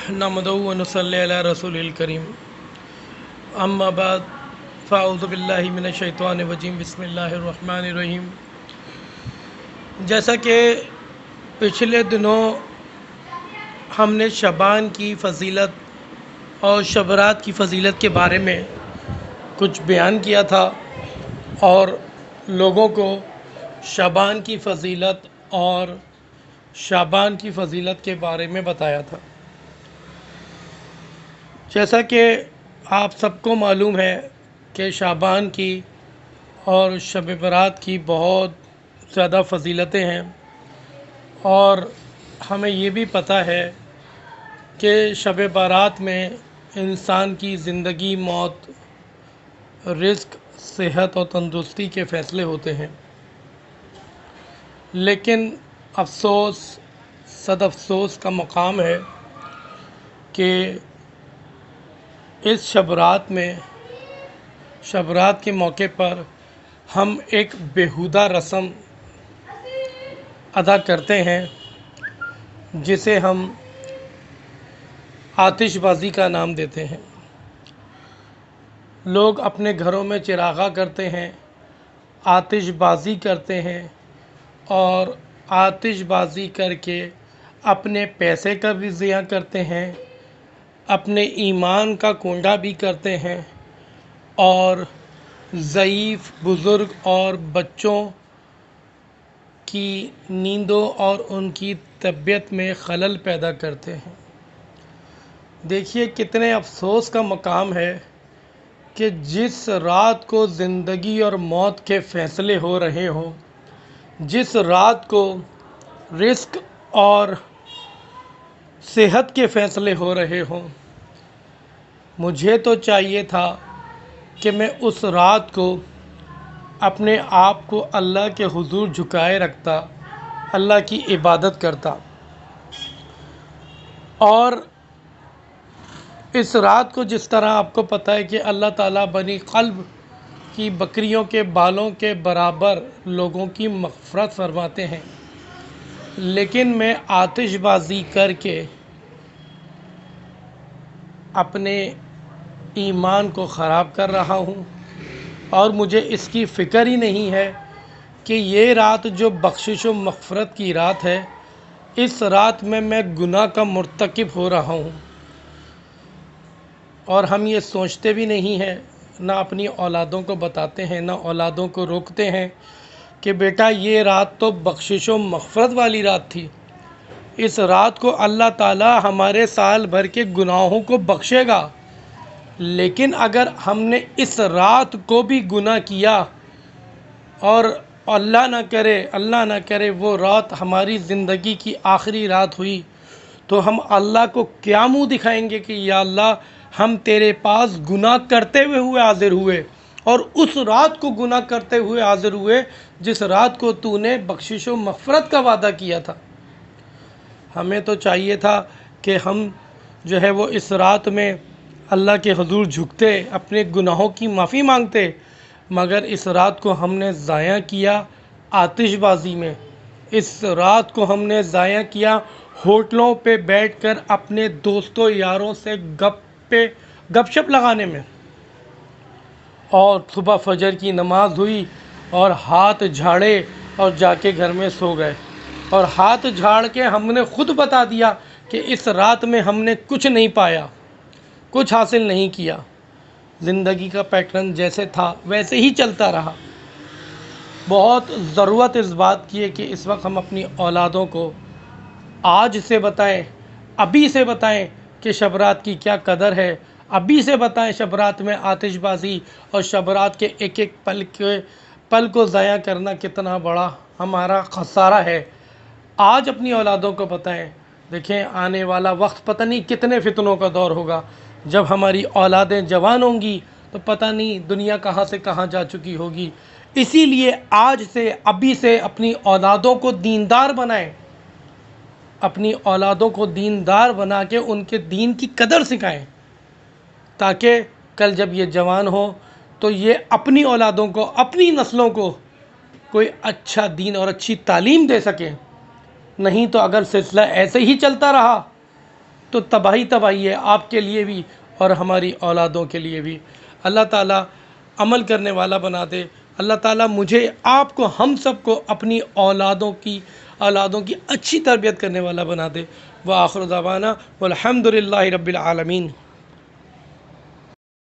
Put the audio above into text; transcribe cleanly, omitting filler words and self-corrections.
नहमदुहु व नसल्ली अला रसूलिल करीम अम्मा बाद फ़अऊज़ु बिल्लाहि मिनश शैतानिर रजीम बिस्मिल्लाहिर रहमानिर रहीम। जैसा कि पिछले दिनों हमने शबान की फ़जीलत और शबरात की फ़जीलत के बारे में कुछ बयान किया था और लोगों को शबान की फ़जीलत और शाबान की फ़जीलत के बारे में बताया था। जैसा कि आप सबको मालूम है कि शाबान की और शब बरात की बहुत ज़्यादा फ़जीलतें हैं और हमें ये भी पता है कि शब बारात में इंसान की ज़िंदगी, मौत, रिज़्क़, सेहत और तंदुरुस्ती के फ़ैसले होते हैं। लेकिन अफ़सोस, सद अफ़सोस का मकाम है कि इस शबरात में, शबरात के मौके पर हम एक बेहुदा रस्म अदा करते हैं जिसे हम आतिशबाज़ी का नाम देते हैं। लोग अपने घरों में चिरागा करते हैं, आतिशबाज़ी करते हैं और आतिशबाज़ी करके अपने पैसे का भी ज़िया करते हैं, अपने ईमान का कोंडा भी करते हैं और ज़ईफ़, बुज़ुर्ग और बच्चों की नींदों और उनकी तबीयत में खलल पैदा करते हैं। देखिए कितने अफ़सोस का मकाम है कि जिस रात को ज़िंदगी और मौत के फ़ैसले हो रहे हों, जिस रात को रिज़्क़ और सेहत के फ़ैसले हो रहे हों, मुझे तो चाहिए था कि मैं उस रात को अपने आप को अल्लाह के हुज़ूर झुकाए रखता, अल्लाह की इबादत करता और इस रात को, जिस तरह आपको पता है कि अल्लाह ताला बनी क़ल्ब की बकरियों के बालों के बराबर लोगों की मग़फ़िरत फरमाते हैं, लेकिन मैं आतिशबाज़ी करके अपने ईमान को ख़राब कर रहा हूँ और मुझे इसकी फ़िक्र ही नहीं है कि ये रात जो बख्शिश व मग़फ़िरत की रात है, इस रात में मैं गुनाह का मुर्तकिब हो रहा हूँ। और हम ये सोचते भी नहीं हैं, ना अपनी औलादों को बताते हैं, ना औलादों को रोकते हैं कि बेटा ये रात तो बख्शिश व मग़फ़िरत वाली रात थी। इस रात को अल्लाह ताला हमारे साल भर के गुनाहों को बख्शेगा, लेकिन अगर हमने इस रात को भी गुनाह किया और अल्लाह ना करे वो रात हमारी ज़िंदगी की आखिरी रात हुई, तो हम अल्लाह को क्या मुँह दिखाएंगे कि या अल्लाह, हम तेरे पास गुनाह करते हुए हाज़िर हुए और उस रात को गुनाह करते हुए हाज़िर हुए जिस रात को तूने बख्शिश व मग़फ़िरत का वादा किया था। हमें तो चाहिए था कि हम जो है वो इस रात में अल्लाह के हुज़ूर झुकते, अपने गुनाहों की माफ़ी मांगते, मगर इस रात को हमने ज़ाया किया आतिशबाज़ी में। इस रात को हमने ज़ाया किया होटलों पे बैठकर अपने दोस्तों यारों से गपशप लगाने में। और सुबह फजर की नमाज़ हुई और हाथ झाड़े और जाके घर में सो गए और हाथ झाड़ के हमने ख़ुद बता दिया कि इस रात में हमने कुछ नहीं पाया, कुछ हासिल नहीं किया। ज़िंदगी का पैटर्न जैसे था वैसे ही चलता रहा। बहुत ज़रूरत इस बात की है कि इस वक्त हम अपनी औलादों को आज से बताएं, अभी से बताएं कि शब रात की क्या कदर है। अभी से बताएं शब रात में आतिशबाज़ी और शब रात के एक एक पल को ज़ाया करना कितना बड़ा हमारा खसारा है। आज अपनी औलादों को बताएं। देखें आने वाला वक्त पता नहीं कितने फितनों का दौर होगा। जब हमारी औलादें जवान होंगी तो पता नहीं दुनिया कहाँ से कहाँ जा चुकी होगी। इसीलिए आज से, अभी से अपनी औलादों को दीनदार बनाएं, अपनी औलादों को दीनदार बना के उनके दीन की कदर सिखाएं, ताकि कल जब ये जवान हो तो ये अपनी औलादों को, अपनी नस्लों को कोई अच्छा दीन और अच्छी तालीम दे सकें। नहीं तो अगर सिलसिला ऐसे ही चलता रहा تو تباہی تباہی ہے آپ کے لیے بھی اور ہماری اولادوں کے لیے بھی۔ اللہ تعالیٰ عمل کرنے والا بنا دے۔ اللہ تعالیٰ مجھے، آپ کو، ہم سب کو اپنی اولادوں کی اچھی تربیت کرنے والا بنا دے۔ وآخر دعوانا والحمد للہ رب العالمین۔